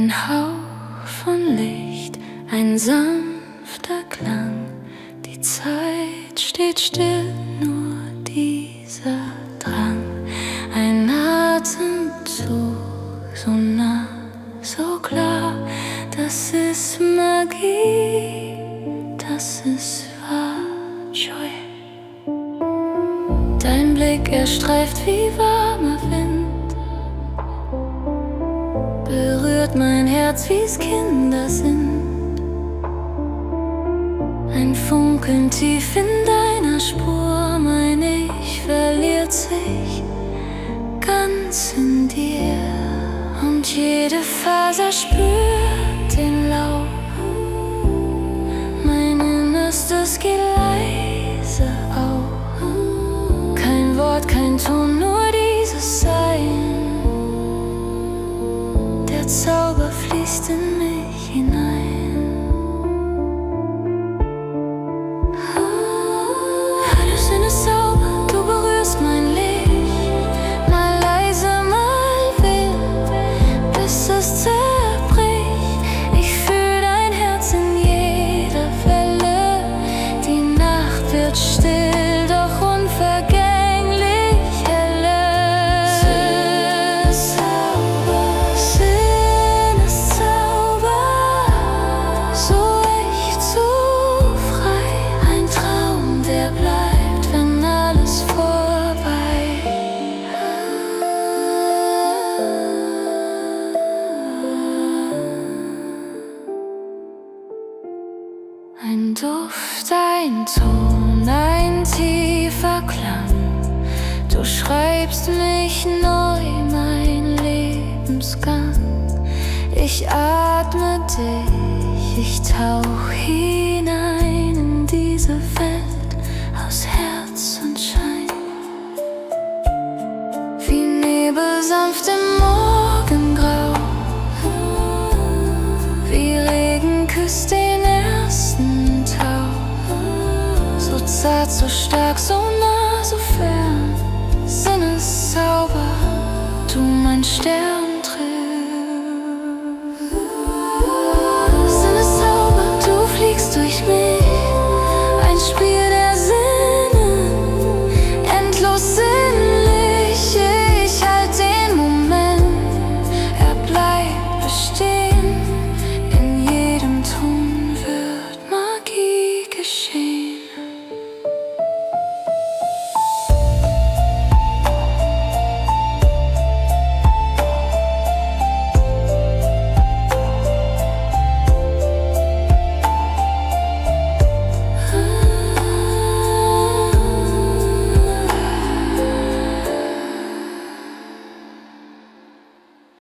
Ein Hauch von Licht, ein sanfter Klang. Die Zeit steht still, nur dieser Drang. Ein Atemzug, so nah, so klar. Das ist Magie, das ist wahr, Joy. Dein Blick, er streift wie warmer Wind, berührt mein Herz, wie's Kinder sind. Ein Funkeln tief in deiner Spur, mein Ich verliert sich ganz in dir. Und jede Faser spürt den Lauf, mein Innerstes geht leise auf. Kein Wort, kein Ton, nur dieses Sein. Der Zauber fließt in mich hinein. Alle Sinne sauber, du berührst mein Licht. Mal leise, mal wild, bis es zerbricht. Ich fühl dein Herz in jeder Welle. Die Nacht wird still, doch unvergänglich helle. Sinneszauber, so echt, so frei. Ein Traum, der bleibt, wenn alles vorbei. Ein Duft, ein Ton, ein tiefer Klang. Du schreibst mich neu, mein Lebensgang. Ich atme dich, ich tauch hinein in diese Welt aus Herz und Schein. Wie Nebel sanft im Morgengrau, wie Regen küsst den ersten Tau. So zart, so stark, so nah, so fern. Sinneszauber, du mein Stern.